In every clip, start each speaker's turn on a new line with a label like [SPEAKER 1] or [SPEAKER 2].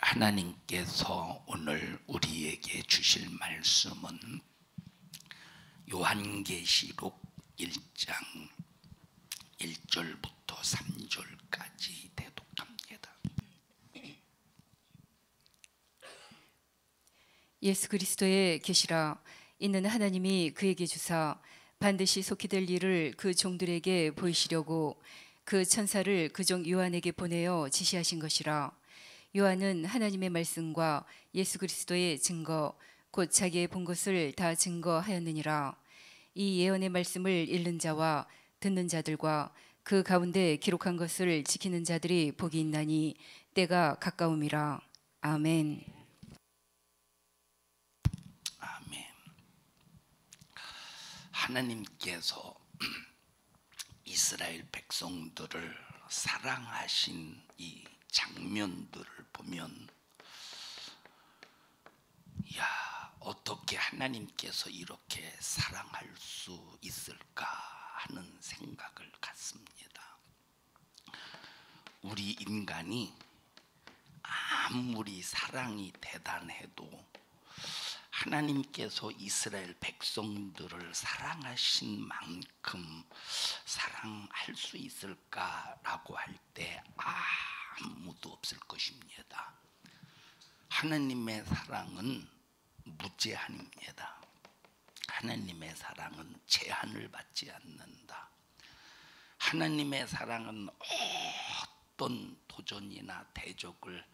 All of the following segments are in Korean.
[SPEAKER 1] 하나님께서 오늘 우리에게 주실 말씀은 요한계시록 1장 1절부터 3절까지 대독합니다.
[SPEAKER 2] 예수 그리스도의 계시라. 이는 하나님이 그에게 주사 반드시 속히 될 일을 그 종들에게 보이시려고 그 천사를 그 종 요한에게 보내어 지시하신 것이라. 요한은 하나님의 말씀과 예수 그리스도의 증거 곧 자기의 본 것을 다 증거하였느니라. 이 예언의 말씀을 읽는 자와 듣는 자들과 그 가운데 기록한 것을 지키는 자들이 복이 있나니 때가 가까움이라. 아멘.
[SPEAKER 1] 아멘. 하나님께서 이스라엘 백성들을 사랑하신 이 장면들을 보면, 야, 어떻게 하나님께서 이렇게 사랑할 수 있을까 하는 생각을 갖습니다. 우리 인간이 아무리 사랑이 대단해도 하나님께서 이스라엘 백성들을 사랑하신 만큼 사랑할 수 있을까라고 할 때 아무도 없을 것입니다. 하나님의 사랑은 무제한입니다. 하나님의 사랑은 제한을 받지 않는다. 하나님의 사랑은 어떤 도전이나 대적을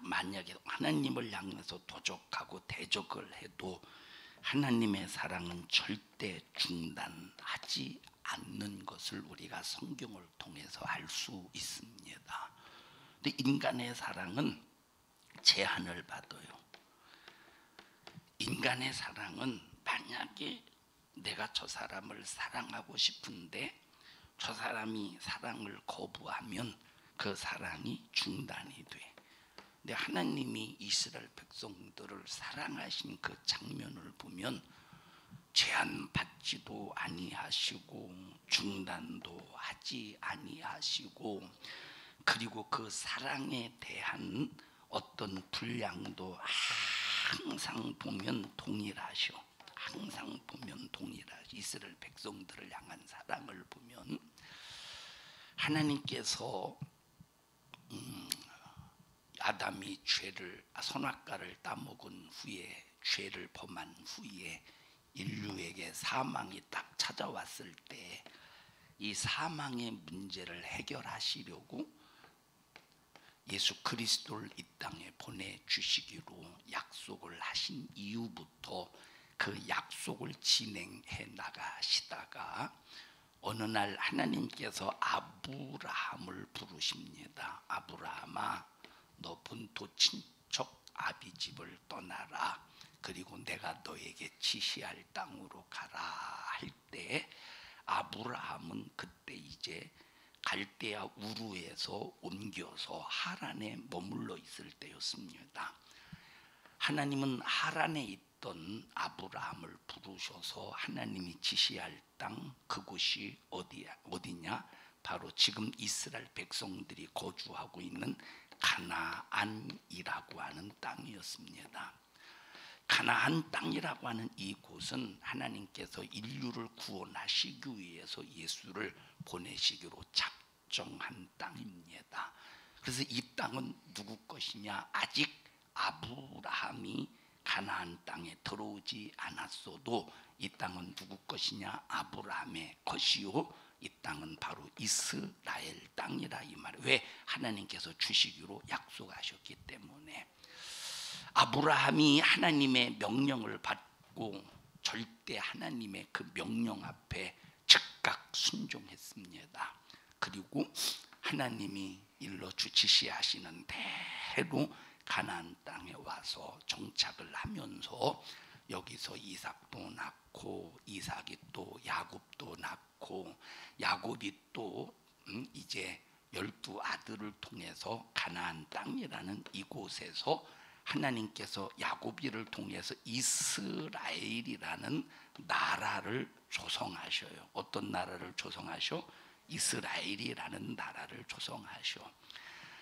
[SPEAKER 1] 만약에 하나님을 향해서 도적하고 대적을 해도 하나님의 사랑은 절대 중단하지 않는 것을 우리가 성경을 통해서 알 수 있습니다. 근데 인간의 사랑은 제한을 받아요. 인간의 사랑은 만약에 내가 저 사람을 사랑하고 싶은데 저 사람이 사랑을 거부하면 그 사랑이 중단이 돼. 근데 하나님이 이스라엘 백성들을 사랑하신 그 장면을 보면 제한받지도 아니하시고 중단도 하지 아니하시고, 그리고 그 사랑에 대한 어떤 분량도 항상 보면 동일하셔. 항상 보면 동일하셔. 이스라엘 백성들을 향한 사랑을 보면 하나님께서 아담이 선악과를 따먹은 후에 죄를 범한 후에 인류에게 사망이 딱 찾아왔을 때 이 사망의 문제를 해결하시려고 예수 그리스도를 이 땅에 보내주시기로 약속을 하신 이후부터 그 약속을 진행해 나가시다가 어느 날 하나님께서 아브라함을 부르십니다. 아브라함아, 너 본토 친척 아비집을 떠나라. 그리고 내가 너에게 지시할 땅으로 가라 할 때 아브라함은 그때 이제 갈대아 우르에서 옮겨서 하란에 머물러 있을 때였습니다. 하나님은 하란에 있던 아브라함을 부르셔서 하나님이 지시할 땅, 그곳이 어디냐? 바로 지금 이스라엘 백성들이 거주하고 있는 가나안이라고 하는 땅이었습니다. 가나안 땅이라고 하는 이곳은 하나님께서 인류를 구원하시기 위해서 예수를 보내시기로 작정한 땅입니다. 그래서 이 땅은 누구 것이냐? 아직 아브라함이 가나안 땅에 들어오지 않았어도 이 땅은 누구 것이냐? 아브라함의 것이요, 이 땅은 바로 이스라엘 땅이라 이 말이에요. 왜? 하나님께서 주시기로 약속하셨기 때문에. 아브라함이 하나님의 명령을 받고 절대 하나님의 그 명령 앞에 즉각 순종했습니다. 그리고 하나님이 일러 지시하시는 대로 가나안 땅에 와서 정착을 하면서 여기서 이삭도 낳고, 이삭이 또 야곱도 낳고, 야곱이 또 이제 12 아들을 통해서 가나안 땅이라는 이곳에서 하나님께서 야곱이를 통해서 이스라엘이라는 나라를 조성하셔요. 어떤 나라를 조성하셔? 이스라엘이라는 나라를 조성하셔.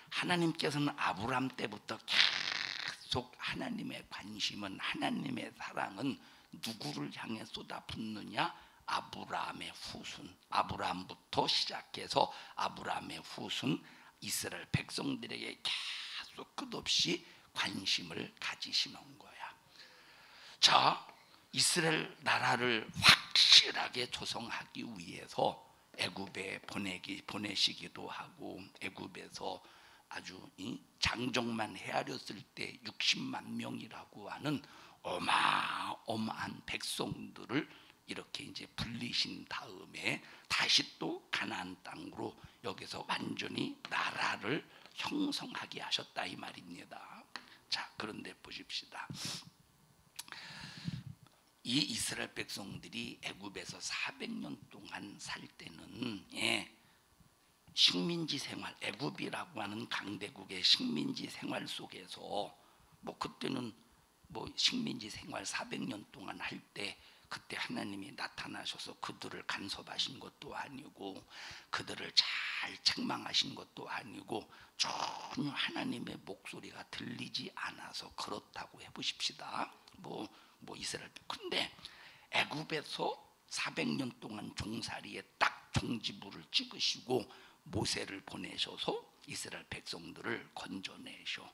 [SPEAKER 1] 하나님께서는 아브라함 때부터 계속 하나님의 관심은, 하나님의 사랑은 누구를 향해 쏟아붓느냐? 아브라함의 후손, 아브라함부터 시작해서 아브라함의 후손 이스라엘 백성들에게 계속 끝없이 관심을 가지시는 거야. 자, 이스라엘 나라를 확실하게 조성하기 위해서 애굽에 보내시기도 하고, 애굽에서 아주 장정만 헤아렸을 때 60만 명이라고 하는 어마어마한 백성들을 이렇게 이제 불리신 다음에 다시 또 가나안 땅으로 여기서 완전히 나라를 형성하게 하셨다 이 말입니다. 자, 그런데 보십시다. 이 이스라엘 백성들이 애굽에서 400년 동안 살 때는 식민지 생활, 애굽이라고 하는 강대국의 식민지 생활 속에서 그때는 식민지 생활 400년 동안 할 때 그때 하나님이 나타나셔서 그들을 간섭하신 것도 아니고 그들을 잘 책망하신 것도 아니고 전혀 하나님의 목소리가 들리지 않아서 그렇다고 해보십시다. 이스라엘. 근데 애굽에서 400년 동안 종살이에 딱 종지부를 찍으시고 모세를 보내셔서 이스라엘 백성들을 건져내셔.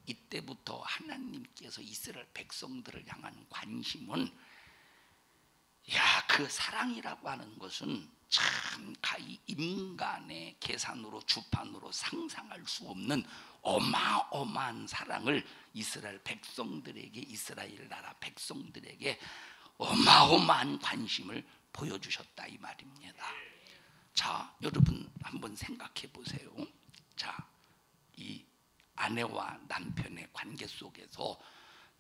[SPEAKER 1] 이때부터 하나님께서 이스라엘 백성들을 향한 관심은, 그 사랑이라고 하는 것은 참 가히 인간의 계산으로 주판으로 상상할 수 없는 어마어마한 사랑을 이스라엘 백성들에게, 이스라엘 나라 백성들에게 어마어마한 관심을 보여주셨다 이 말입니다. 자, 여러분 한번 생각해 보세요. 자, 이 아내와 남편의 관계 속에서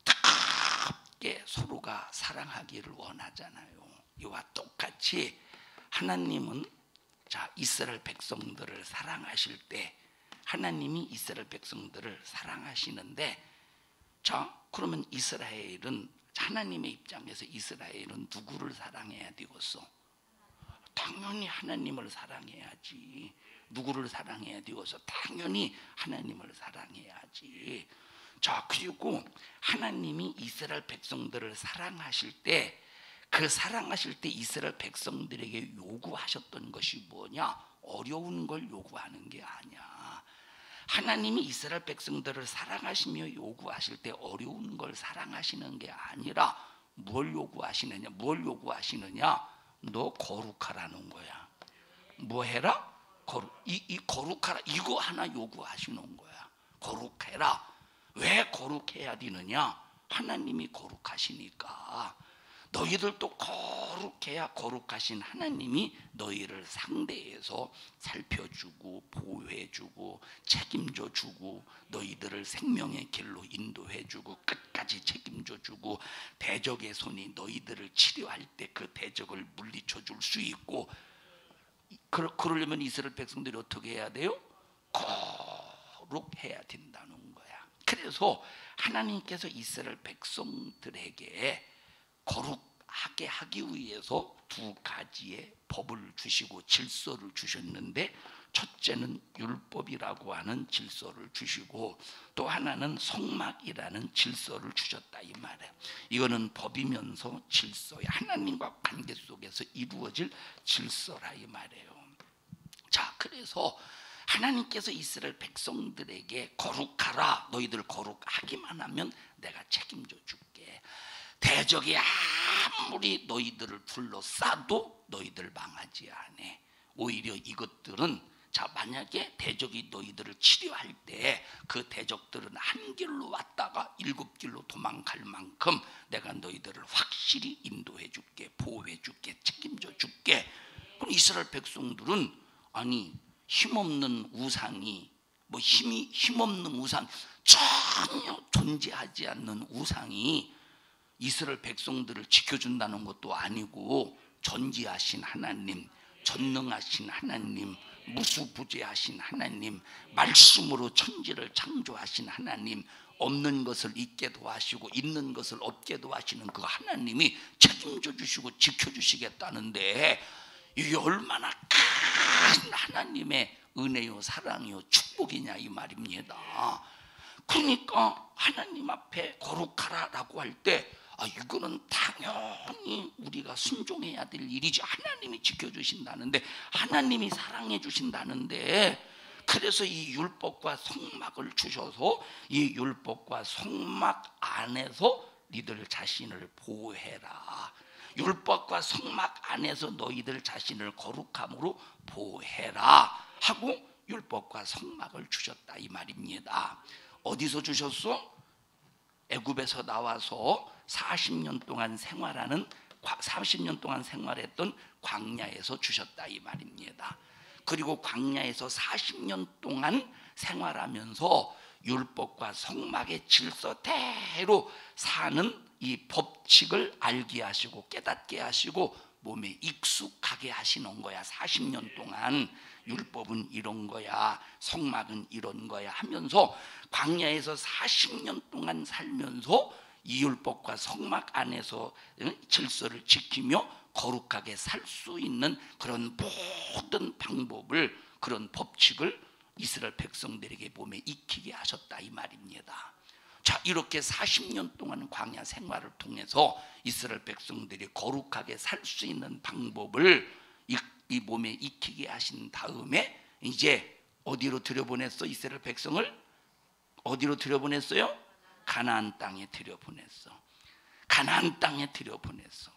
[SPEAKER 1] 뜨겁게 서로가 사랑하기를 원하잖아요. 이와 똑같이 하나님은 이스라엘 백성들을 사랑하실 때, 하나님이 이스라엘 백성들을 사랑하시는데, 그러면 이스라엘은, 하나님의 입장에서 이스라엘은 누구를 사랑해야 되겠어? 당연히 하나님을 사랑해야지. 누구를 사랑해야 되겠어? 당연히 하나님을 사랑해야지. 그리고 하나님이 이스라엘 백성들을 사랑하실 때, 그 사랑하실 때 이스라엘 백성들에게 요구하셨던 것이 뭐냐? 어려운 걸 요구하는 게 아니야. 하나님이 이스라엘 백성들을 사랑하시며 요구하실 때 어려운 걸 사랑하시는 게 아니라 뭘 요구하시느냐? 너 거룩하라는 거야. 뭐 해라? 거룩하라. 이거 하나 요구하시는 거야. 거룩해라. 왜 거룩해야 되느냐? 하나님이 거룩하시니까. 너희들도 거룩해야 거룩하신 하나님이 너희를 상대해서 살펴주고 보호해주고 책임져주고 너희들을 생명의 길로 인도해주고 끝까지 책임져주고 대적의 손이 너희들을 치료할 때 그 대적을 물리쳐줄 수 있고. 그러려면 이스라엘 백성들이 어떻게 해야 돼요? 거룩해야 된다는 거야. 그래서 하나님께서 이스라엘 백성들에게 거룩하게 하기 위해서 두 가지의 법을 주시고 질서를 주셨는데, 첫째는 율법이라고 하는 질서를 주시고 또 하나는 성막이라는 질서를 주셨다 이 말이에요. 이거는 법이면서 질서야. 하나님과 관계 속에서 이루어질 질서라 이 말이에요. 자, 그래서 하나님께서 이스라엘 백성들에게 거룩하라. 너희들 거룩하기만 하면 내가 책임져 줄게. 대적이 아무리 너희들을 둘러싸도 너희들 망하지 않아. 오히려 이것들은, 만약에 대적이 너희들을 치료할 때 그 대적들은 한 길로 왔다가 7길로 도망갈 만큼 내가 너희들을 확실히 인도해 줄게, 보호해 줄게, 책임져 줄게. 그럼 이스라엘 백성들은 힘없는 우상이, 힘없는 우상, 전혀 존재하지 않는 우상이 이스라엘 백성들을 지켜준다는 것도 아니고, 전지하신 하나님, 전능하신 하나님, 무수부재하신 하나님, 말씀으로 천지를 창조하신 하나님, 없는 것을 있게도 하시고 있는 것을 없게도 하시는 그 하나님이 책임져 주시고 지켜주시겠다는데, 이게 얼마나 큰 하나님의 은혜요 사랑이요 축복이냐 이 말입니다. 그러니까 하나님 앞에 거룩하라라고 할 때 이거는 당연히 우리가 순종해야 될 일이지. 하나님이 지켜주신다는데, 하나님이 사랑해 주신다는데, 그래서 이 율법과 성막을 주셔서 이 율법과 성막 안에서 너희들 자신을 보호해라. 율법과 성막 안에서 너희들 자신을 거룩함으로 보호해라 하고 율법과 성막을 주셨다 이 말입니다. 어디서 주셨어? 애굽에서 나와서 40년 동안 생활했던 광야에서 주셨다 이 말입니다. 그리고 광야에서 40년 동안 생활하면서 율법과 성막의 질서대로 사는 이 법칙을 알게 하시고 깨닫게 하시고 몸에 익숙하게 하시는 거야. 40년 동안 율법은 이런 거야, 성막은 이런 거야 하면서 광야에서 40년 동안 살면서 이 율법과 성막 안에서 질서를 지키며 거룩하게 살 수 있는 그런 모든 방법을, 그런 법칙을 이스라엘 백성들에게 몸에 익히게 하셨다 이 말입니다. 자, 이렇게 40년 동안 광야 생활을 통해서 이스라엘 백성들이 거룩하게 살 수 있는 방법을 이 몸에 익히게 하신 다음에 이제 어디로 들여보냈어? 이스라엘 백성을 어디로 들여보냈어요? 가나안 땅에 들여보냈어. 가나안 땅에 들여보냈어.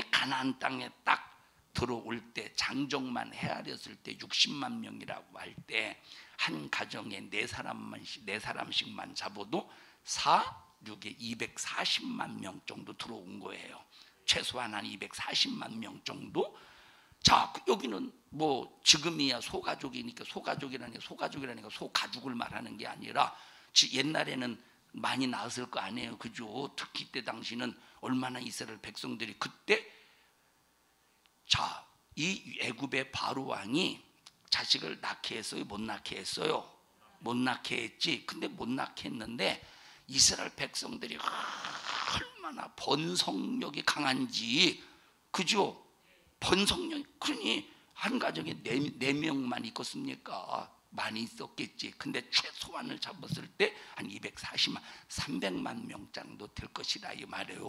[SPEAKER 1] 가나안 땅에 딱 들어올 때, 장정만 헤아렸을 때 60만 명이라고 할 때 한 가정에 네 사람씩만 잡아도 6에 240만 명 정도 들어온 거예요. 최소한 한 240만 명 정도. 자, 여기는 뭐 지금이야 소가족이니까 소가족이라니까 소가족을 말하는 게 아니라 옛날에는 많이 낳았을 거 아니에요, 그죠? 특히 때 당시는 얼마나 이스라엘 백성들이 그때, 자, 이 애굽의 바로 왕이 자식을 낳게 했어요, 못 낳게 했어요? 못 낳게 했지. 근데 못 낳게 했는데 이스라엘 백성들이 얼마나 번성력이 강한지, 그죠? 번성력, 그러니 한 가정에 네 명만 있겠습니까? 많이 있었겠지. 근데 최소한을 잡았을 때 한 240만, 300만 명 정도 될 것이다 이 말이에요.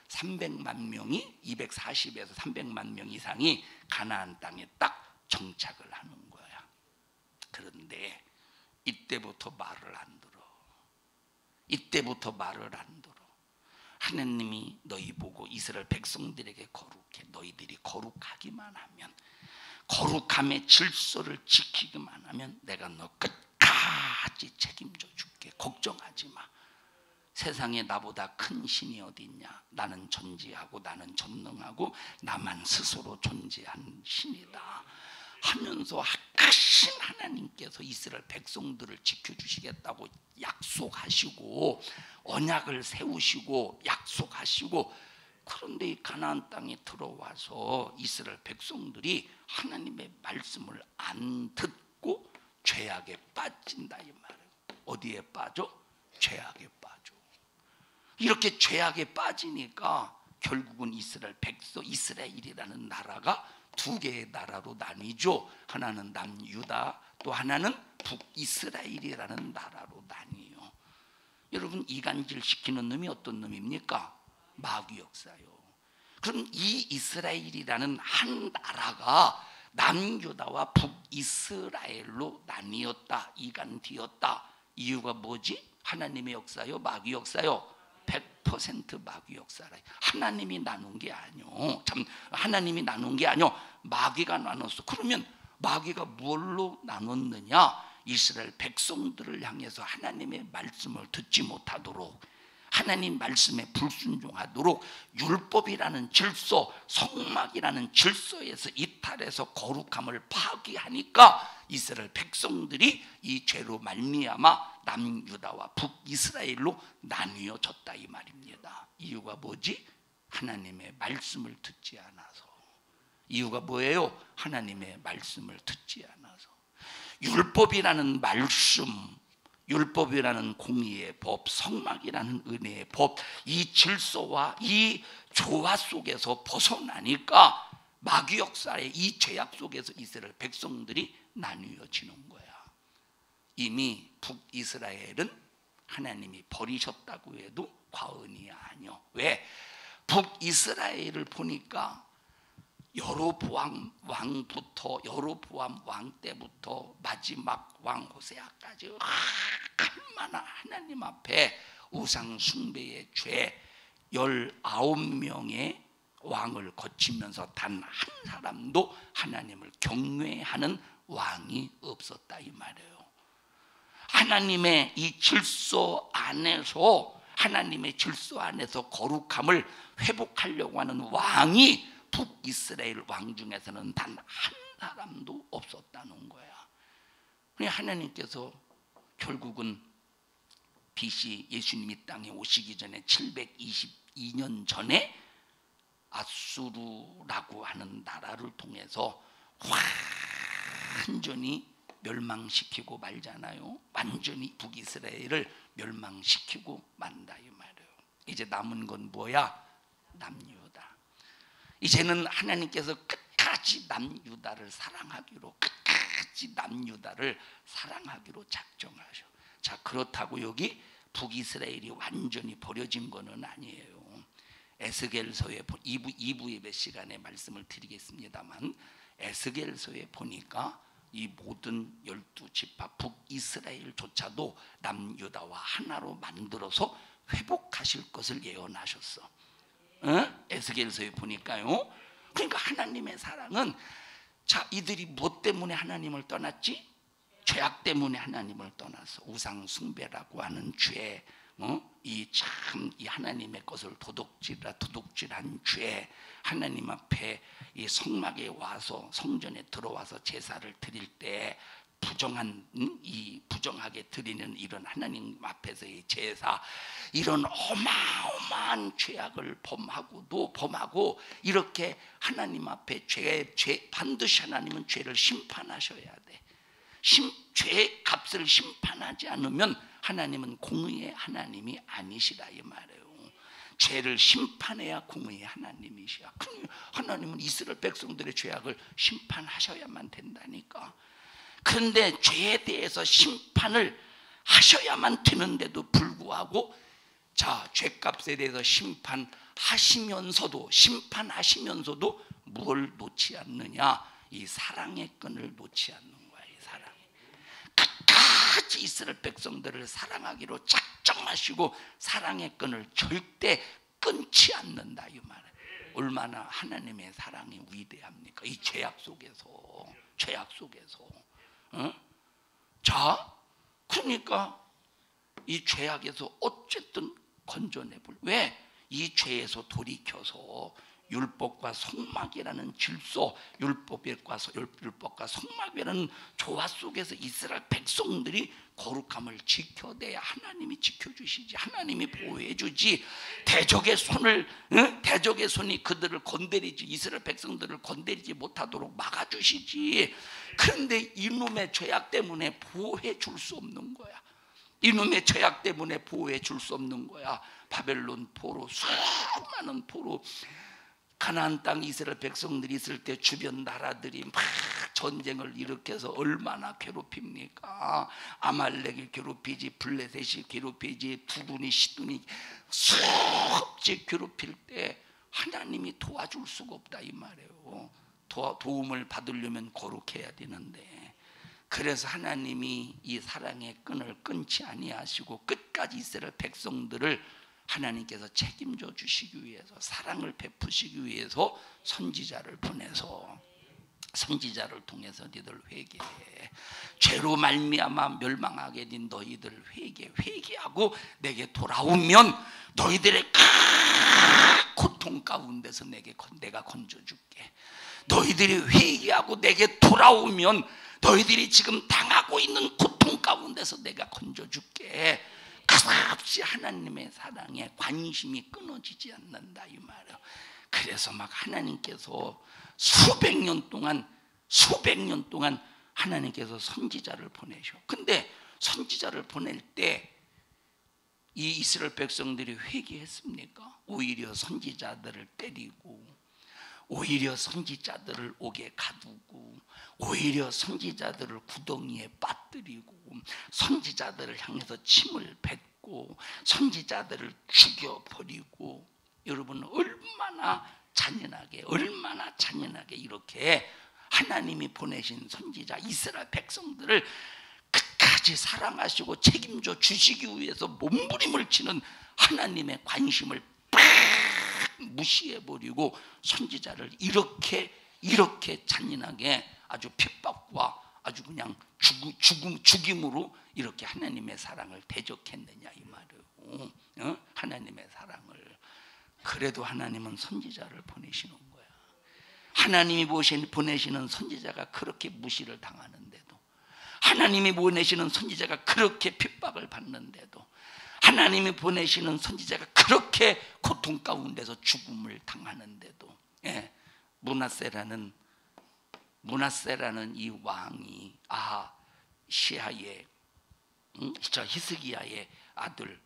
[SPEAKER 1] 300만 명이, 240에서 300만 명 이상이 가나안 땅에 딱 정착을 하는 거야. 그런데 이때부터 말을 안 들어. 이때부터 말을 안 들어. 하나님이 너희 보고 이스라엘 백성들에게 거룩해, 너희들이 거룩하기만 하면, 거룩함의 질서를 지키기만 하면 내가 너 끝까지 책임져 줄게. 걱정하지 마. 세상에 나보다 큰 신이 어디 있냐? 나는 전지하고 나는 전능하고 나만 스스로 존재한 신이다 하면서 크신 하나님께서 이스라엘 백성들을 지켜주시겠다고 약속하시고 언약을 세우시고 약속하시고, 그런데 이 가나안 땅에 들어와서 이스라엘 백성들이 하나님의 말씀을 안 듣고 죄악에 빠진다 이 말이에요. 어디에 빠져? 죄악에 빠져. 이렇게 죄악에 빠지니까 결국은 이스라엘이라는 나라가 두 개의 나라로 나뉘죠. 하나는 남유다, 또 하나는 북이스라엘이라는 나라로 나뉘어요. 여러분, 이간질 시키는 놈이 어떤 놈입니까? 마귀 역사요. 그럼 이 이스라엘이라는 한 나라가 남유다와 북이스라엘로 나뉘었다, 이간되었다. 이유가 뭐지? 하나님의 역사요, 마귀 역사요? 100% 마귀 역사라. 하나님이 나눈 게 아니요. 참, 하나님이 나눈 게 아니요. 마귀가 나눴어. 그러면 마귀가 뭘로 나눴느냐? 이스라엘 백성들을 향해서 하나님의 말씀을 듣지 못하도록, 하나님 말씀에 불순종하도록 율법이라는 질서, 성막이라는 질서에서 이탈해서 거룩함을 파괴하니까 이스라엘 백성들이 이 죄로 말미암아 남유다와 북이스라엘로 나뉘어졌다 이 말입니다. 이유가 뭐지? 하나님의 말씀을 듣지 않아서. 이유가 뭐예요? 하나님의 말씀을 듣지 않아서. 율법이라는 말씀, 율법이라는 공의의 법, 성막이라는 은혜의 법, 이 질서와 이 조화 속에서 벗어나니까 마귀 역사의 이 죄악 속에서 이스라엘 백성들이 나뉘어지는 거야. 이미 북이스라엘은 하나님이 버리셨다고 해도 과언이 아니요. 왜? 북이스라엘을 보니까 여로보암 왕부터, 여로보암 왕 때부터 마지막 왕 호세아까지 얼마나 하나님 앞에 우상 숭배의 죄 19명의 왕을 거치면서 단 한 사람도 하나님을 경외하는 왕이 없었다 이 말이에요. 하나님의 이 질서 안에서, 하나님의 질서 안에서 거룩함을 회복하려고 하는 왕이 북이스라엘 왕 중에서는 단 한 사람도 없었다는 거야. 하나님께서 결국은 BC 예수님이 땅에 오시기 전에 722년 전에 아수르라고 하는 나라를 통해서 완전히 멸망시키고 말잖아요. 완전히 북이스라엘을 멸망시키고 만다 이 말이에요. 이제 남은 건 뭐야? 남유다. 이제는 하나님께서 끝까지 남유다를 사랑하기로, 끝까지 남유다를 사랑하기로 작정하셔. 자, 그렇다고 여기 북이스라엘이 완전히 버려진 거는 아니에요. 에스겔서에 2부 예배 시간에 말씀을 드리겠습니다만, 에스겔서에 보니까 이 모든 12지파 북이스라엘조차도 남유다와 하나로 만들어서 회복하실 것을 예언하셨어. 에스겔서에 보니까요. 그러니까 하나님의 사랑은, 자, 이들이 뭐 때문에 하나님을 떠났지? 죄악 때문에 하나님을 떠나서 우상 숭배라고 하는 죄, 이 하나님의 것을 도둑질한 죄, 하나님 앞에 이 성막에 와서, 성전에 들어와서 제사를 드릴 때 부정하게 드리는 이런 하나님 앞에서의 제사, 이런 어마어마한 죄악을 범하고 이렇게 하나님 앞에 반드시 하나님은 죄를 심판하셔야 돼. 죄의 값을 심판하지 않으면 하나님은 공의의 하나님이 아니시라 이 말이에요. 죄를 심판해야 공의의 하나님이시야. 하나님은 이스라엘 백성들의 죄악을 심판하셔야만 된다니까. 그런데 죄에 대해서 심판을 하셔야만 되는데도 불구하고, 자, 죄값에 대해서 심판하시면서도 뭘 놓지 않느냐? 이 사랑의 끈을 놓지 않는 거야. 이 사랑. 끝까지 이스라엘 백성들을 사랑하기로 작정하시고 사랑의 끈을 절대 끊지 않는다 이 말이에요. 얼마나 하나님의 사랑이 위대합니까? 이 죄악 속에서. 자, 그러니까 이 죄악에서 어쨌든 건져내볼. 왜? 이 죄에서 돌이켜서 율법과 속막이라는 질서, 율법과 속막이라는 조화 속에서 이스라엘 백성들이 거룩함을 지켜내야 하나님이 지켜주시지, 하나님이 보호해주지. 대적의 손이 그들을 건드리지, 이스라엘 백성들을 건드리지 못하도록 막아주시지. 그런데 이놈의 죄악 때문에 보호해 줄 수 없는 거야. 이놈의 죄악 때문에 보호해 줄 수 없는 거야. 바벨론 포로, 수많은 포로, 가나안 땅 이스라엘 백성들이 있을 때 주변 나라들이 막 전쟁을 일으켜서 얼마나 괴롭힙니까? 아말렉이 괴롭히지, 블레셋이 괴롭히지, 두둔이 시둔이 수없이 괴롭힐 때 하나님이 도와줄 수가 없다 이 말이에요. 도움을 받으려면 거룩해야 되는데, 그래서 하나님이 이 사랑의 끈을 끊지 아니하시고 끝까지 이스라엘 백성들을 하나님께서 책임져 주시기 위해서, 사랑을 베푸시기 위해서 선지자를 보내서, 선지자를 통해서 너희들 회개해. 죄로 말미암아 멸망하게 된 너희들 회개하고 내게 돌아오면 너희들의 고통 가운데서 내가 건져줄게. 너희들이 회개하고 내게 돌아오면 너희들이 지금 당하고 있는 고통 가운데서 내가 건져줄게. 끝없이 하나님의 사랑에 관심이 끊어지지 않는다 이 말이에요. 그래서 막 하나님께서 수백 년 동안 하나님께서 선지자를 보내셔. 근데 선지자를 보낼 때 이 이스라엘 백성들이 회개했습니까? 오히려 선지자들을 때리고, 오히려 선지자들을 옥에 가두고, 오히려 선지자들을 구덩이에 빠뜨리고, 선지자들을 향해서 침을 뱉고, 선지자들을 죽여버리고, 여러분 얼마나 잔인하게 이렇게 하나님이 보내신 선지자 이스라엘 백성들을 끝까지 사랑하시고 책임져 주시기 위해서 몸부림을 치는 하나님의 관심을 팍 무시해버리고 선지자를 이렇게 잔인하게 아주 핍박과 아주 그냥 죽임으로 이렇게 하나님의 사랑을 대적했느냐 이 말이에요. 하나님의 사랑을. 그래도 하나님은 선지자를 보내시는 거야. 하나님이 보내시는 선지자가 그렇게 무시를 당하는데도, 하나님이 보내시는 선지자가 그렇게 핍박을 받는데도, 하나님이 보내시는 선지자가 그렇게 고통 가운데서 죽음을 당하는데도, 므낫세라는 이 왕이 시하의 히스기야의 아들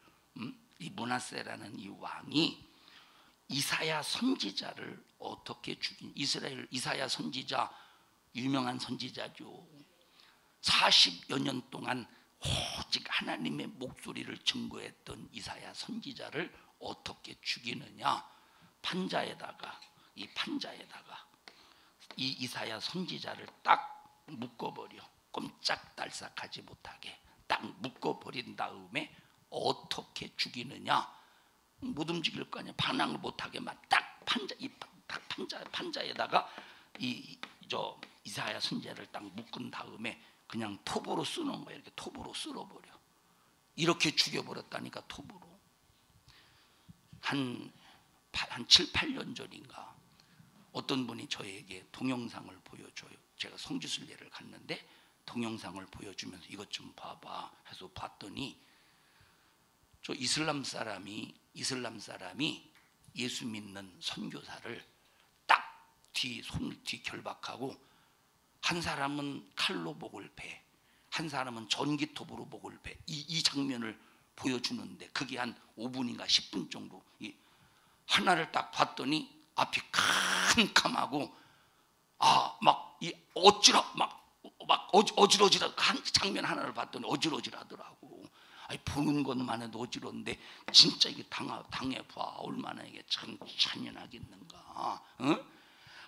[SPEAKER 1] 이 므낫세라는 이 왕이 이사야 선지자를 어떻게 죽인, 이사야 선지자 유명한 선지자죠. 40여 년 동안 오직 하나님의 목소리를 증거했던 이사야 선지자를 어떻게 죽이느냐. 판자에다가 이 이사야 선지자를 딱 묶어버려. 꼼짝달싹하지 못하게 딱 묶어버린 다음에 어떻게 죽이느냐. 못 움직일 거 아니야. 반항을 못하게만 딱 판자에다가 이사야 선지자를 딱 묶은 다음에 그냥 톱으로 쓰는 거야. 이렇게 톱으로 쓸어버려. 이렇게 죽여버렸다니까. 톱으로. 한 7, 8년 전인가 어떤 분이 저에게 동영상을 보여줘요. 제가 성지순례를 갔는데 동영상을 보여주면서 이것 좀 봐봐 해서 봤더니 저 이슬람 사람이 예수 믿는 선교사를 딱 손을 뒤 결박하고, 한 사람은 칼로 목을 베, 한 사람은 전기톱으로 목을 베. 이 장면을 보여주는데 그게 한 5분인가 10분 정도. 하나를 딱 봤더니 앞이 캄캄하고 어지러지라. 한 장면 하나를 봤더니 어지러지라더라고. 보는 것만 해도 어지러운데 진짜 이게 당해봐. 얼마나 이게 참 잔인하겠는가.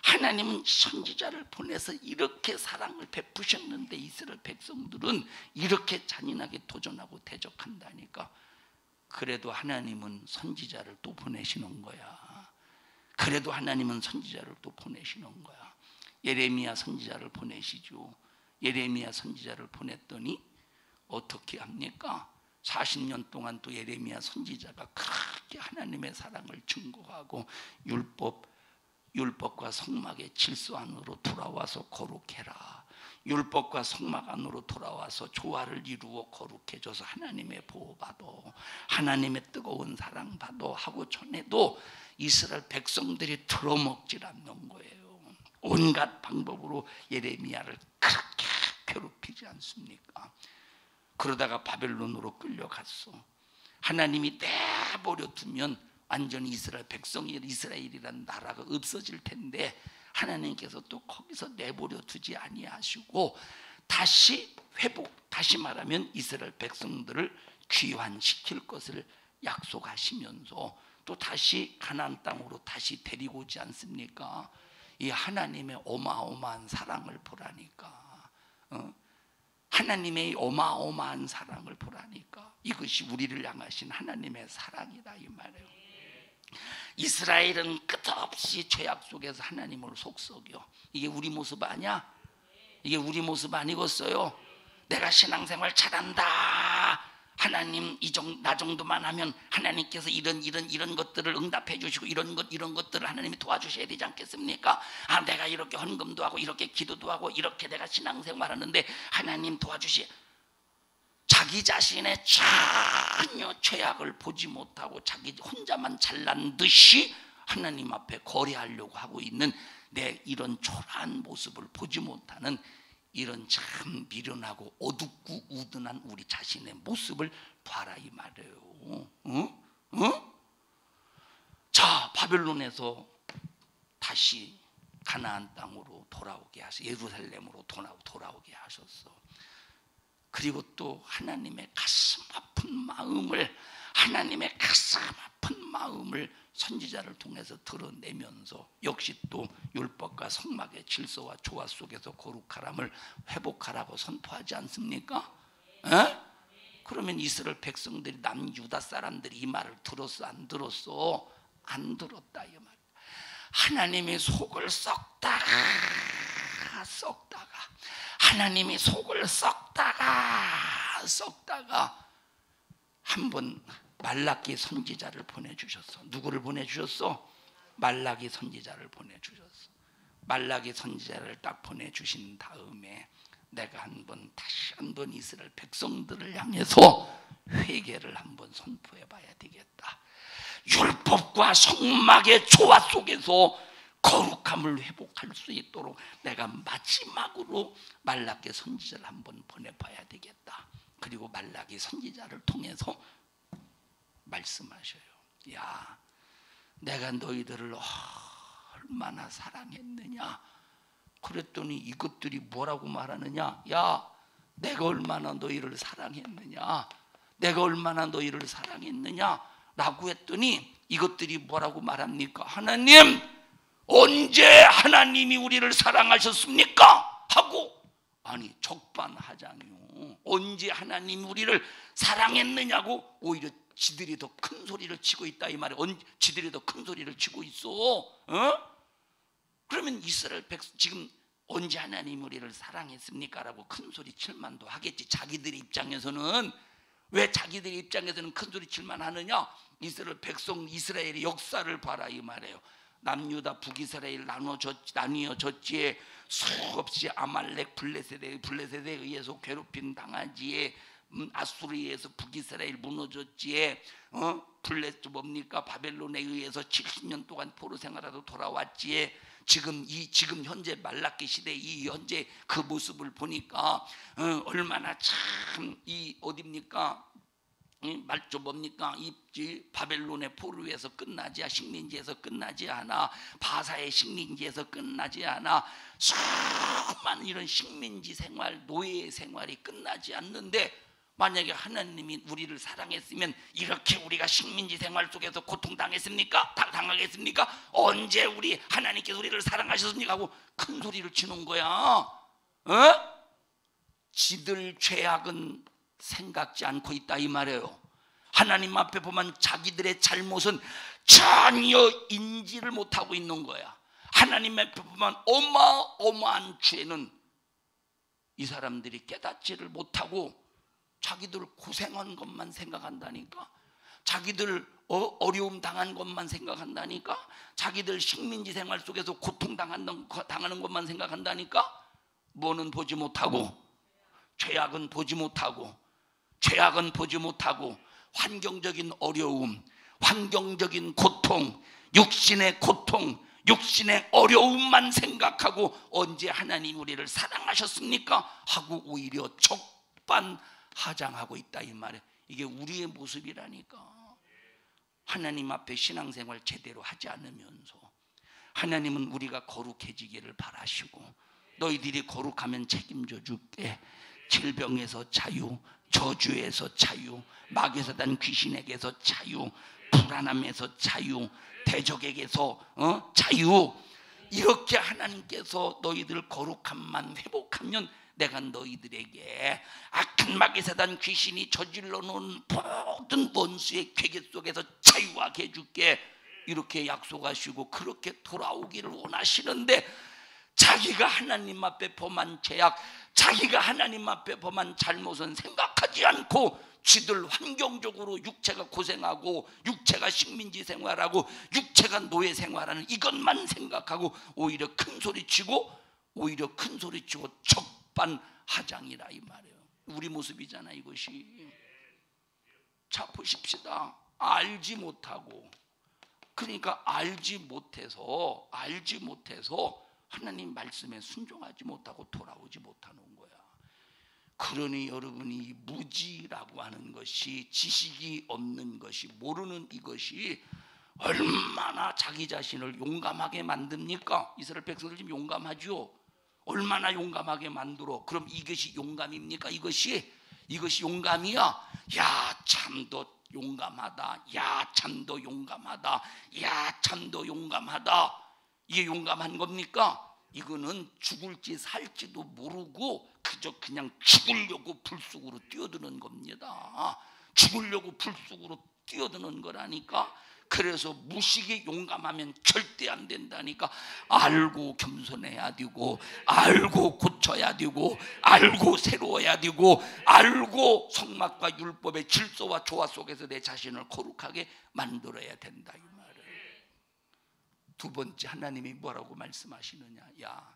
[SPEAKER 1] 하나님은 선지자를 보내서 이렇게 사랑을 베푸셨는데 이스라엘 백성들은 이렇게 잔인하게 도전하고 대적한다니까. 그래도 하나님은 선지자를 또 보내시는 거야. 예레미야 선지자를 보내시죠. 예레미야 선지자를 보냈더니 어떻게 합니까? 40년 동안 또 예레미야 선지자가 그렇게 하나님의 사랑을 증거하고 율법과 성막의 질서 안으로 돌아와서 거룩해라. 율법과 성막 안으로 돌아와서 조화를 이루어 거룩해져서 하나님의 보호받아, 하나님의 뜨거운 사랑 받아 하고 전에도 이스라엘 백성들이 들어먹질 않는 거예요. 온갖 방법으로 예레미야를 그렇게 괴롭히지 않습니까? 그러다가 바벨론으로 끌려갔어. 하나님이 내버려 두면 완전히 이스라엘 백성이, 이스라엘이라는 나라가 없어질 텐데 하나님께서 또 거기서 내버려 두지 아니하시고 다시 말하면 이스라엘 백성들을 귀환시킬 것을 약속하시면서 또 다시 가나안 땅으로 다시 데리고 오지 않습니까? 이 하나님의 어마어마한 사랑을 보라니까. 하나님의 어마어마한 사랑을 보라니까. 이것이 우리를 향하신 하나님의 사랑이다 이 말이에요. 이스라엘은 끝없이 죄악 속에서 하나님을 속썩여. 이게 우리 모습 아니야? 이게 우리 모습 아니겠어요? 내가 신앙생활 잘한다, 하나님 나 정도만 하면 하나님께서 이런 것들을 응답해 주시고 이런 것들을 하나님이 도와주셔야 되지 않겠습니까? 내가 이렇게 헌금도 하고 이렇게 기도도 하고 이렇게 내가 신앙생활하는데 하나님 도와주시. 자기 자신의 전혀 죄악을 보지 못하고 자기 혼자만 잘난 듯이 하나님 앞에 거래하려고 하고 있는 내 이런 초라한 모습을 보지 못하는 이런 참 미련하고 어둡고 우둔한 우리 자신의 모습을 봐라 이 말이에요. 자, 바벨론에서 다시 가나안 땅으로 돌아오게 하셔, 예루살렘으로 돌아오게 하셨어. 그리고 또 하나님의 가슴 아픈 마음을 선지자를 통해서 드러내면서 역시 또 율법과 성막의 질서와 조화 속에서 거룩함을 회복하라고 선포하지 않습니까? 에? 그러면 이스라엘 백성들이 남유다 사람들이 이 말을 들었어, 안 들었어? 안 들었다 이 말. 하나님이 속을 썩다가 하나님이 속을 썩다가 한번 말라기 선지자를 보내주셨어. 누구를 보내주셨어? 말라기 선지자를 보내주셨어. 말라기 선지자를 딱 보내주신 다음에 내가 다시 한번 이스라엘 백성들을 향해서 회개를 한번 선포해 봐야 되겠다. 율법과 성막의 조화 속에서 거룩함을 회복할 수 있도록 내가 마지막으로 말라기 선지자를 한번 보내봐야 되겠다. 그리고 말라기 선지자를 통해서 말씀하셔요. 야, 내가 너희들을 얼마나 사랑했느냐. 그랬더니 이것들이 뭐라고 말하느냐. 야, 내가 얼마나 너희를 사랑했느냐. 내가 얼마나 너희를 사랑했느냐 라고 했더니 이것들이 뭐라고 말합니까? 하나님, 언제 하나님이 우리를 사랑하셨습니까? 하고, 아니 적반하장이요. 언제 하나님이 우리를 사랑했느냐고 오히려 지들이 더 큰 소리를 치고 있다 이 말이에요. 지들이 더 큰 소리를 치고 있어. 그러면 이스라엘 백성 지금 언제 하나님이 우리를 사랑했습니까? 라고 큰 소리 칠만도 하겠지. 자기들의 입장에서는. 왜 자기들의 입장에서는 큰 소리 칠만 하느냐? 이스라엘 백성, 이스라엘의 역사를 봐라 이 말이에요. 남유다 북이스라엘 나뉘어졌지에 수없이 아말렉 블레셋에 의해서 괴롭힘 당하지에 아수르에서 북이스라엘 무너졌지에 바벨론에 의해서 70년 동안 포로 생활하다 돌아왔지에 지금 현재 말라기 시대 이 현재 그 모습을 보니까 얼마나 참 이 어딥니까? 이 바벨론의 포로에서 끝나지, 식민지에서 끝나지 않아, 바사의 식민지에서 끝나지 않아, 수많은 이런 식민지 생활, 노예 생활이 끝나지 않는데, 만약에 하나님이 우리를 사랑했으면 이렇게 우리가 식민지 생활 속에서 고통당했습니까? 당하겠습니까? 언제 하나님께서 우리를 사랑하셨습니까? 하고 큰 소리를 치는 거야. 지들 죄악은 생각지 않고 있다 이 말이에요. 하나님 앞에 보면 자기들의 잘못은 전혀 인지를 못하고 있는 거야. 하나님 앞에 보면 어마어마한 죄는 이 사람들이 깨닫지를 못하고 자기들 고생한 것만 생각한다니까. 자기들 어려움 당한 것만 생각한다니까. 자기들 식민지 생활 속에서 고통당하는 것만 생각한다니까. 뭐는 보지 못하고, 죄악은 보지 못하고, 환경적인 어려움, 환경적인 고통, 육신의 고통, 육신의 어려움만 생각하고 언제 하나님 우리를 사랑하셨습니까? 하고 오히려 적반하장하고 있다 이 말이에요. 이게 우리의 모습이라니까. 하나님 앞에 신앙생활 제대로 하지 않으면서 하나님은 우리가 거룩해지기를 바라시고 너희들이 거룩하면 책임져 줄게. 질병에서 자유, 저주에서 자유, 마귀 사단 귀신에게서 자유, 불안함에서 자유, 대적에게서 자유. 이렇게 하나님께서 너희들 거룩함만 회복하면 내가 너희들에게 악한 마귀 사단 귀신이 저질러 놓은 모든 원수의 괴계 속에서 자유하게 해줄게. 이렇게 약속하시고 그렇게 돌아오기를 원하시는데 자기가 하나님 앞에 범한 죄악, 자기가 하나님 앞에 범한 잘못은 생각하지 않고 지들 환경적으로 육체가 고생하고 육체가 식민지 생활하고 육체가 노예 생활하는 이것만 생각하고 오히려 큰 소리치고 적반하장이라 이 말이에요. 우리 모습이잖아 이것이. 자 보십시다. 알지 못하고, 그러니까 알지 못해서 하나님 말씀에 순종하지 못하고 돌아오지 못하는 거야. 그러니 여러분이 무지라고 하는 것이, 지식이 없는 것이, 모르는 이것이 얼마나 자기 자신을 용감하게 만듭니까? 이스라엘 백성들 지금 용감하죠. 얼마나 용감하게 만들어. 그럼 이것이 용감입니까? 이것이 용감이야. 야, 참도 용감하다. 야, 참도 용감하다. 야, 참도 용감하다. 이게 용감한 겁니까? 이거는 죽을지 살지도 모르고 그냥 죽으려고 불쑥으로 뛰어드는 겁니다. 죽으려고 불쑥으로 뛰어드는 거라니까. 그래서 무식이 용감하면 절대 안 된다니까. 알고 겸손해야 되고, 알고 고쳐야 되고, 알고 새로워야 되고, 알고 성막과 율법의 질서와 조화 속에서 내 자신을 거룩하게 만들어야 된다, 이 말을. 두 번째, 하나님이 뭐라고 말씀하시느냐. 야,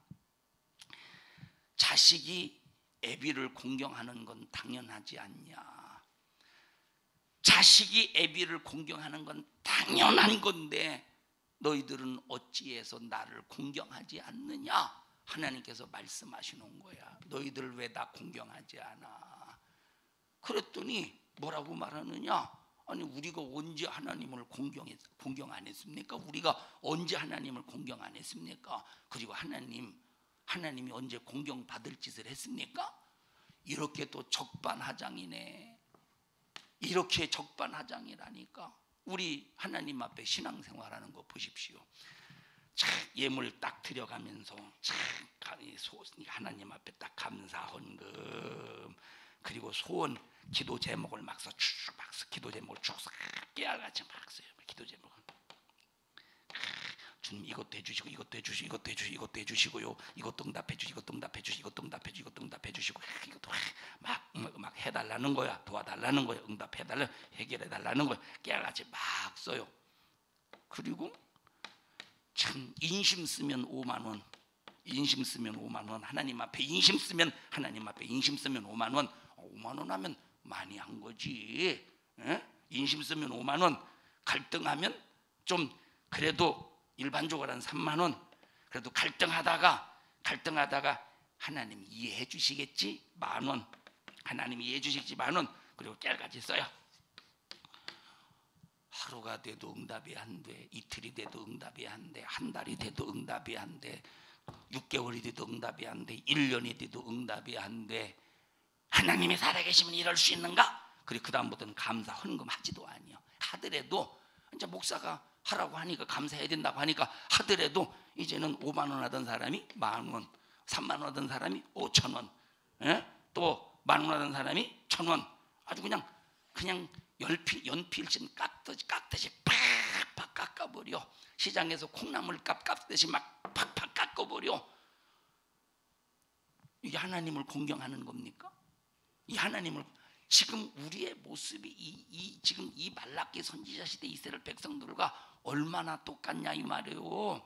[SPEAKER 1] 자식이 애비를 공경하는 건 당연하지 않냐. 자식이 애비를 공경하는 건 당연한 건데 너희들은 어찌해서 나를 공경하지 않느냐. 하나님께서 말씀하시는 거야. 너희들 왜 나 공경하지 않아? 그랬더니 뭐라고 말하느냐. 아니, 우리가 언제 하나님을 공경 안 했습니까? 우리가 언제 하나님을 공경 안 했습니까? 그리고 하나님이 언제 공경받을 짓을 했습니까? 이렇게 또 적반하장이네. 이렇게 적반하장이라니까. 우리 하나님 앞에 신앙생활하는 거 보십시오. 예물 딱 드려가면서 하나님 앞에 딱 감사 헌금, 그리고 소원 기도 제목을 막 기도 제목을 쭉 깨알같이 막 써요. 기도 제목을 주님 이것도 해주시고 이것도 해주시고 이것도 해주시고 이것도 해주시고요. 이것도 응답해 주시고 이것도 응답해 주시고 이것도 응답해 주시고 이것도 응답해 주시고 이것도 막 해달라는 거야. 도와달라는 거야. 응답해달라, 해결해달라는 거야. 깨알같이 막 써요. 그리고 참 인심 쓰면 5만 원, 인심 쓰면 5만 원, 하나님 앞에 인심 쓰면 5만 원. 5만 원 하면 많이 한 거지. 에? 인심 쓰면 5만 원, 갈등하면 좀 그래도 일반적으로 한 3만 원. 그래도 갈등하다가 하나님 이해해 주시겠지? 10,000원. 하나님이 이해해 주시겠지? 10,000원. 그리고 깨알같이 써요. 하루가 돼도 응답이 안 돼. 이틀이 돼도 응답이 안 돼. 한 달이 돼도 응답이 안 돼. 6개월이 돼도 응답이 안 돼. 1년이 돼도 응답이 안 돼. 하나님이 살아계시면 이럴 수 있는가? 그리고 그 다음부터는 감사 헌금 하지도 아니요. 하더라도 이제 목사가 하라고 하니까 감사해야 된다고 하니까 하더라도 이제는 5만 원 하던 사람이 10,000원, 3만 원 하던 사람이 5,000원, 또 10,000원 하던 사람이 1,000원. 아주 그냥 연필심 깎듯이 팍팍 깎아버려. 시장에서 콩나물 깎듯이 막 팍팍 깎아버려. 이게 하나님을 공경하는 겁니까? 이 하나님을 지금 우리의 모습이 지금 이 말라기 선지자 시대 이스라엘 백성들과 얼마나 똑같냐 이 말이에요.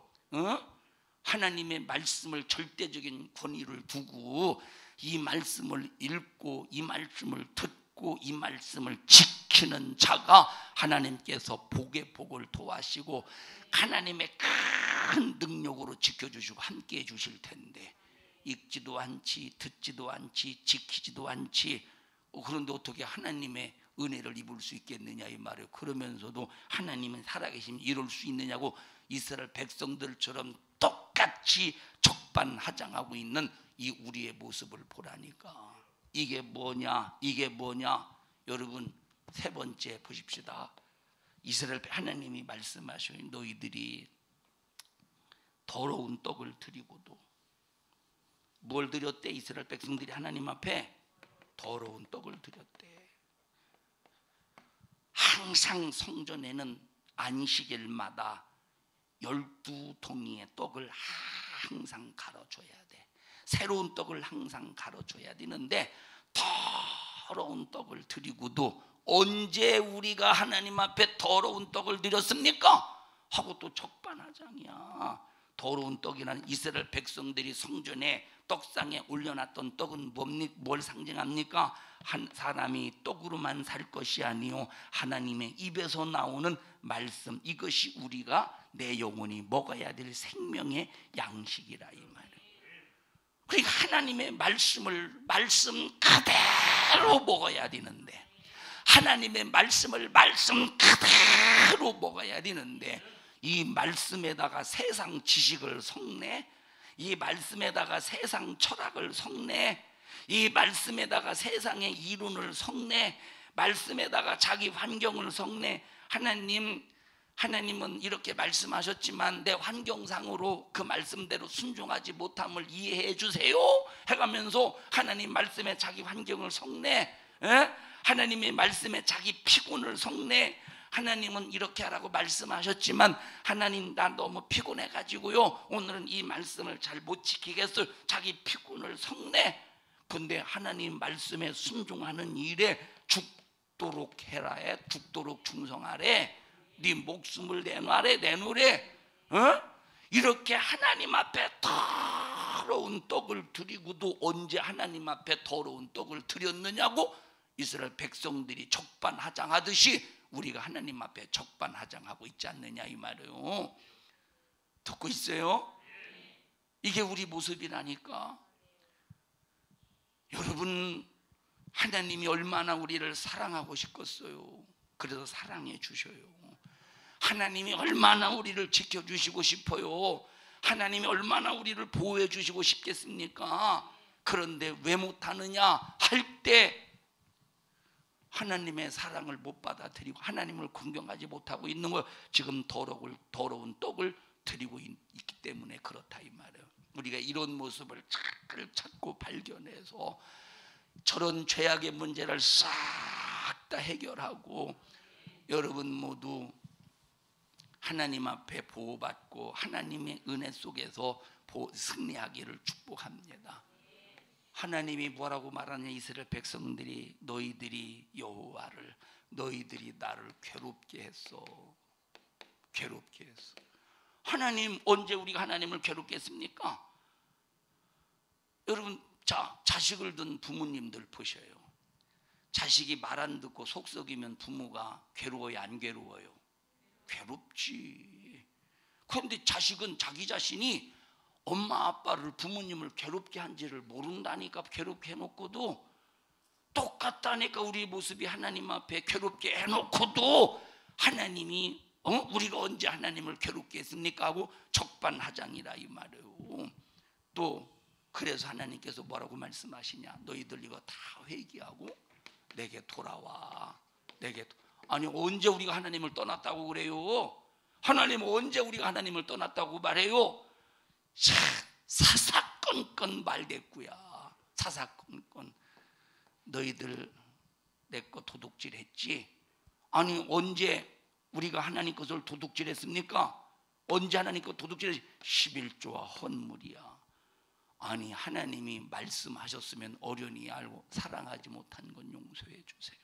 [SPEAKER 1] 하나님의 말씀을 절대적인 권위를 두고 이 말씀을 읽고 이 말씀을 듣고 이 말씀을 지키는 자가 하나님께서 복의 복을 도와시고 하나님의 큰 능력으로 지켜주시고 함께해 주실 텐데 읽지도 않지, 듣지도 않지, 지키지도 않지. 그런데 어떻게 하나님의 은혜를 입을 수 있겠느냐 이 말이에요. 그러면서도 하나님은 살아계시면 이럴 수 있느냐고 이스라엘 백성들처럼 똑같이 적반하장하고 있는 이 우리의 모습을 보라니까. 이게 뭐냐? 여러분, 세 번째 보십시다. 이스라엘 하나님이 말씀하셔요. 너희들이 더러운 떡을 드리고도 뭘 드렸대? 이스라엘 백성들이 하나님 앞에 더러운 떡을 드렸대. 항상 성전에는 안식일마다 12동이의 떡을 항상 갈아줘야 돼. 새로운 떡을 항상 갈아줘야 되는데 더러운 떡을 드리고도 언제 우리가 하나님 앞에 더러운 떡을 드렸습니까? 하고 또 적반하장이야. 더러운 떡이라는 이스라엘 백성들이 성전에 떡상에 올려놨던 떡은 뭘 상징합니까? 한 사람이 떡으로만 살 것이 아니요 하나님의 입에서 나오는 말씀, 이것이 우리가 내 영혼이 먹어야 될 생명의 양식이라 이 말이에요. 그러니까 하나님의 말씀 그대로 먹어야 되는데 하나님의 말씀을 말씀 그대로 먹어야 되는데, 이 말씀에다가 세상 지식을 섞네, 이 말씀에다가 세상 철학을 섞네, 이 말씀에다가 세상의 이론을 섞네, 말씀에다가 자기 환경을 섞네. 하나님은 이렇게 말씀하셨지만 내 환경상으로 그 말씀대로 순종하지 못함을 이해해 주세요 해가면서 하나님 말씀에 자기 환경을 섞네. 하나님의 말씀에 자기 피곤을 섞네. 하나님은 이렇게 하라고 말씀하셨지만 하나님 나 너무 피곤해 가지고요 오늘은 이 말씀을 잘 못 지키겠어요. 자기 피곤을 섞네. 근데 하나님 말씀에 순종하는 일에 죽도록 해라에, 죽도록 충성하래, 네 목숨을 내놓으래. 이렇게 하나님 앞에 더러운 떡을 드리고도 언제 하나님 앞에 더러운 떡을 드렸느냐고 이스라엘 백성들이 적반하장하듯이 우리가 하나님 앞에 적반하장하고 있지 않느냐 이 말이에요. 듣고 있어요? 이게 우리 모습이라니까. 여러분, 하나님이 얼마나 우리를 사랑하고 싶겠어요. 그래서 사랑해 주셔요. 하나님이 얼마나 우리를 지켜주시고 싶어요. 하나님이 얼마나 우리를 보호해 주시고 싶겠습니까? 그런데 왜 못하느냐 할 때 하나님의 사랑을 못 받아들이고 하나님을 공경하지 못하고 있는 거, 지금 더러운 떡을 드리고 있기 때문에 그렇다 이 말이에요. 우리가 이런 모습을 잘 찾고 발견해서 저런 죄악의 문제를 싹 다 해결하고 여러분 모두 하나님 앞에 보호받고 하나님의 은혜 속에서 승리하기를 축복합니다. 하나님이 뭐라고 말하냐, 이스라엘 백성들이 너희들이 여호와를, 너희들이 나를 괴롭게 했어. 괴롭게 했어. 하나님, 언제 우리가 하나님을 괴롭게 했습니까? 여러분, 자식을 둔 부모님들 보셔요. 자식이 말 안 듣고 속 썩이면 부모가 괴로워요, 안 괴로워요? 괴롭지. 그런데 자식은 자기 자신이 엄마 아빠를, 부모님을 괴롭게 한지를 모른다니까. 괴롭게 해놓고도 똑같다니까. 우리 모습이 하나님 앞에 괴롭게 해놓고도 하나님이 우리가 언제 하나님을 괴롭게 했습니까 하고 적반하장이라 이 말이에요. 또 그래서 하나님께서 뭐라고 말씀하시냐, 너희들 이거 다 회개하고 내게 돌아와. 아니, 언제 우리가 하나님을 떠났다고 그래요? 하나님은 언제 우리가 하나님을 떠났다고 말해요? 사사건건 말대꾸야. 사사건건. 너희들 내 거 도둑질했지? 아니, 언제 우리가 하나님 것을 도둑질했습니까? 언제 하나님 것 도둑질했지? 11조와 헌물이야. 아니, 하나님이 말씀하셨으면 어련히 알고 사랑하지 못한 건 용서해 주세요.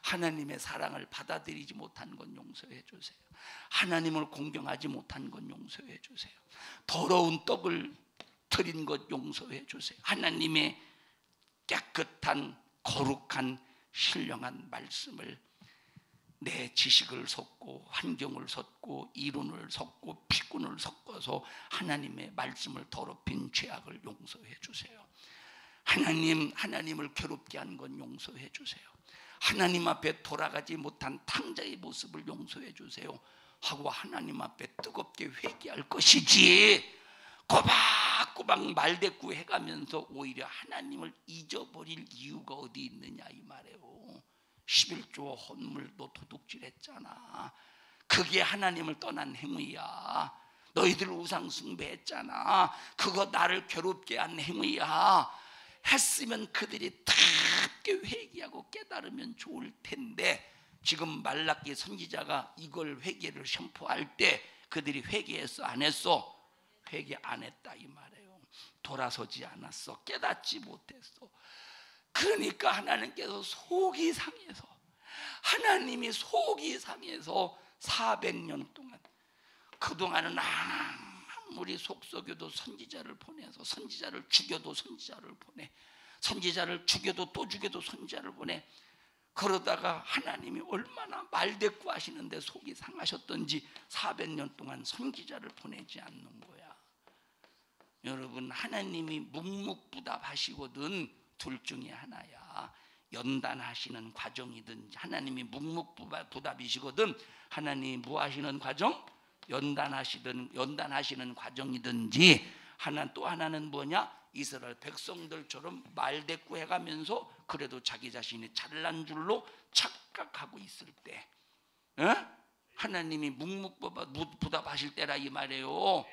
[SPEAKER 1] 하나님의 사랑을 받아들이지 못한 건 용서해 주세요. 하나님을 공경하지 못한 건 용서해 주세요. 더러운 떡을 드린 것 용서해 주세요. 하나님의 깨끗한 거룩한 신령한 말씀을 내 지식을 섞고 환경을 섞고 이론을 섞고 피군을 섞어서 하나님의 말씀을 더럽힌 죄악을 용서해 주세요. 하나님을 괴롭게 한 건 용서해 주세요. 하나님 앞에 돌아가지 못한 탕자의 모습을 용서해 주세요 하고 하나님 앞에 뜨겁게 회개할 것이지, 꼬박꼬박 말대꾸 해가면서 오히려 하나님을 잊어버릴 이유가 어디 있느냐 이 말이에요. 11조 헌물도 도둑질했잖아. 그게 하나님을 떠난 행위야. 너희들 우상 숭배했잖아. 그거 나를 괴롭게 한 행위야. 했으면 그들이 답게 회개하고 깨달으면 좋을 텐데, 지금 말라기 선지자가 이걸 회개를 선포할 때 그들이 회개했어 안 했어? 회개 안 했다 이 말이에요. 돌아서지 않았어. 깨닫지 못했어. 그러니까 하나님께서 속이 상해서, 하나님이 속이 상해서 400년 동안, 그동안은 아무리 속썩여도 선지자를 보내서, 선지자를 죽여도 선지자를 보내, 선지자를 죽여도 또 죽여도 선지자를 보내, 그러다가 하나님이 얼마나 말대꾸 하시는데 속이 상하셨던지 400년 동안 선지자를 보내지 않는 거야. 여러분, 하나님이 묵묵부답하시거든 둘 중에 하나야. 연단하시는 과정이든지, 하나님이 묵묵부답이시거든 하나님이 무하시는 과정? 연단하시는 과정이든지, 또 하나는 뭐냐? 이스라엘 백성들처럼 말대꾸 해가면서 그래도 자기 자신이 잘난 줄로 착각하고 있을 때, 하나님이 묵묵부답하실 때라 이 말이에요.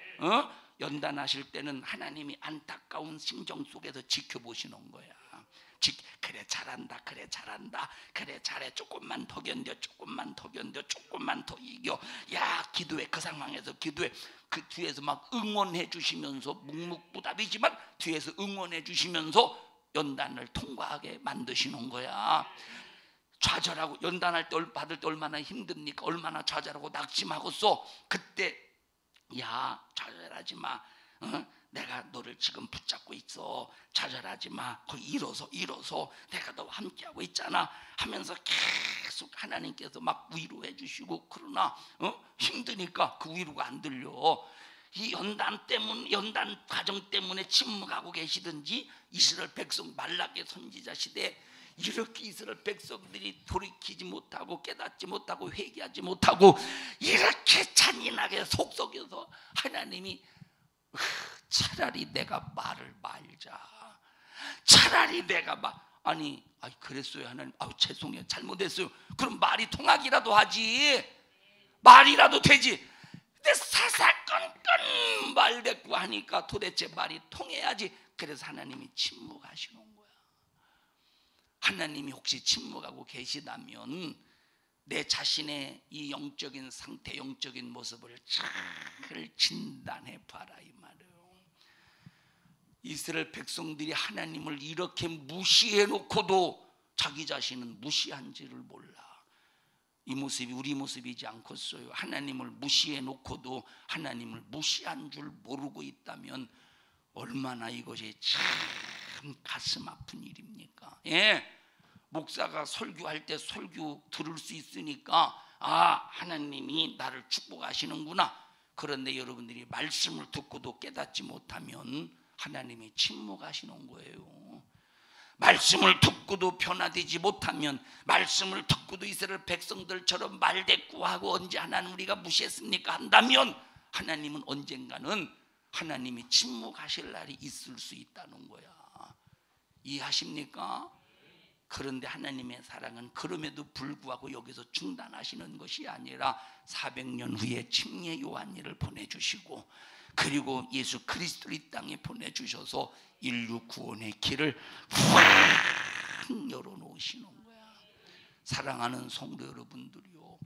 [SPEAKER 1] 연단하실 때는 하나님이 안타까운 심정 속에서 지켜보시는 거야. 그래 잘한다, 그래 잘한다, 그래 잘해, 조금만 더 견뎌, 조금만 더 견뎌, 조금만 더 이겨. 야, 기도해. 그 상황에서 기도해. 그 뒤에서 막 응원해 주시면서, 묵묵부답이지만 뒤에서 응원해 주시면서 연단을 통과하게 만드시는 거야. 좌절하고 연단할 때 받을 때 얼마나 힘듭니까? 얼마나 좌절하고 낙심하고서 그때 야, 좌절하지 마. 내가 너를 지금 붙잡고 있어. 좌절하지 마. 거기 일어서 내가 너와 함께하고 있잖아 하면서 계속 하나님께서 막 위로해 주시고, 그러나 힘드니까 그 위로가 안 들려. 이 연단 과정 때문에 침묵하고 계시든지, 이스라엘 백성 말라기 선지자 시대에 이렇게 이스라엘 백성들이 돌이키지 못하고 깨닫지 못하고 회개하지 못하고 이렇게 잔인하게 속썩여서 하나님이 차라리 내가 말을 말자. 차라리 내가 아니 그랬어요 하나님. 죄송해요, 잘못했어요. 그럼 말이 통하기라도 하지. 말이라도 되지. 근데 사사건건 말대꾸 하니까 도대체 말이 통해야지. 그래서 하나님이 침묵하시는 거야. 하나님이 혹시 침묵하고 계시다면 내 자신의 이 영적인 상태, 영적인 모습을 잘 진단해 봐라 이 말이에요. 이스라엘 백성들이 하나님을 이렇게 무시해 놓고도 자기 자신은 무시한지를 몰라. 이 모습이 우리 모습이지 않겠어요? 하나님을 무시해 놓고도 하나님을 무시한 줄 모르고 있다면 얼마나 이것이 참 가슴 아픈 일입니까? 목사가 설교할 때 설교 들을 수 있으니까 하나님이 나를 축복하시는구나. 그런데 여러분들이 말씀을 듣고도 깨닫지 못하면 하나님이 침묵하시는 거예요. 말씀을 듣고도 변화되지 못하면, 말씀을 듣고도 이스라엘 백성들처럼 말대꾸하고 언제 하나님 우리가 무시했습니까 한다면, 하나님은 언젠가는 하나님이 침묵하실 날이 있을 수 있다는 거야. 이해하십니까? 그런데 하나님의 사랑은 그럼에도 불구하고 여기서 중단하시는 것이 아니라 400년 후에 침례 요한이를 보내주시고, 그리고 예수 그리스도를 이 땅에 보내주셔서 인류 구원의 길을 확 열어놓으시는 거야. 사랑하는 성도 여러분들이요,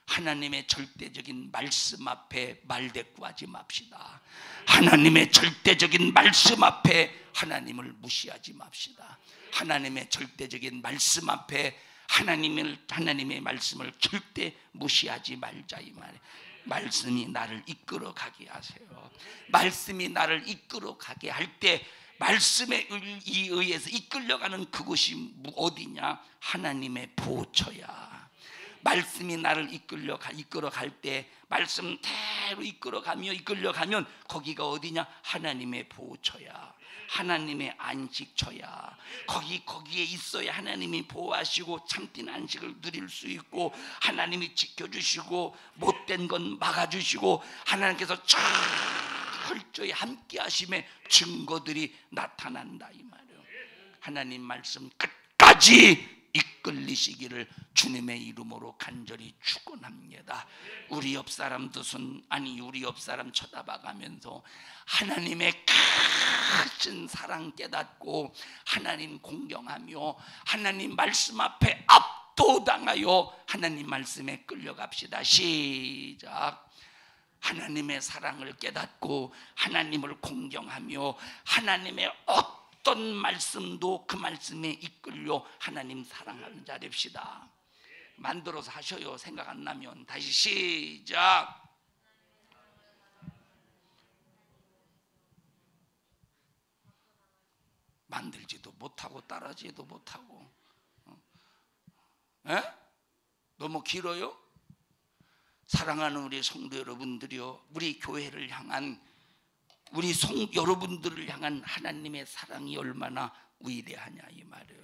[SPEAKER 1] 하나님의 절대적인 말씀 앞에 말대꾸하지 맙시다. 하나님의 절대적인 말씀 앞에 하나님을 무시하지 맙시다. 하나님의 절대적인 말씀 앞에 하나님의 말씀을 절대 무시하지 말자 이 말이에요. 말씀이 나를 이끌어 가게 하세요. 말씀이 나를 이끌어 가게 할 때, 말씀에 의해서 이끌려가는 그곳이 어디냐? 하나님의 보초야. 말씀이 나를 이끌어 갈 때, 말씀대로 이끌려가면 거기가 어디냐? 하나님의 보초야. 하나님의 안식처야. 거기에 있어야 하나님이 보호하시고 참된 안식을 누릴 수 있고, 하나님이 지켜주시고 못된 건 막아주시고, 하나님께서 철저히 함께 하심의 증거들이 나타난다 이 말이에요. 하나님 말씀 끝까지 이끌리시기를 주님의 이름으로 간절히 축원합니다. 우리 옆 사람 우리 옆 사람 쳐다봐가면서 하나님의 크신 사랑 깨닫고 하나님 공경하며 하나님 말씀 앞에 압도당하여 하나님 말씀에 끌려갑시다. 시작. 하나님의 사랑을 깨닫고 하나님을 공경하며 하나님의 어떤 말씀도 그 말씀에 이끌려 하나님 사랑하는 자 됩시다. 만들어서 하셔요. 생각 안 나면. 다시 시작. 만들지도 못하고 따라하지도 못하고. 너무 길어요? 사랑하는 우리 성도 여러분들이요, 우리 교회를 향한, 여러분들을 향한 하나님의 사랑이 얼마나 위대하냐 이 말이에요.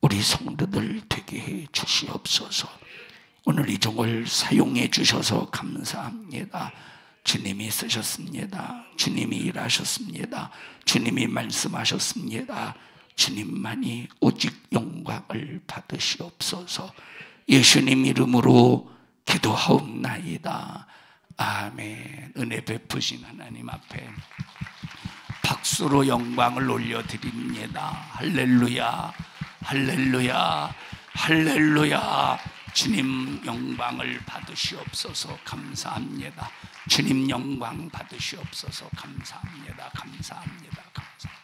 [SPEAKER 1] 우리 성도들 되게 해 주시옵소서. 오늘 이 종을 사용해 주셔서 감사합니다. 주님이 쓰셨습니다. 주님이 일하셨습니다. 주님이 말씀하셨습니다. 주님만이 오직 영광을 받으시옵소서. 예수님 이름으로 기도하옵나이다. 아멘. 은혜 베푸신 하나님 앞에 박수로 영광을 올려드립니다. 할렐루야, 할렐루야, 할렐루야. 주님 영광을 받으시옵소서. 감사합니다. 주님 영광 받으시옵소서. 감사합니다. 감사합니다. 감사합니다.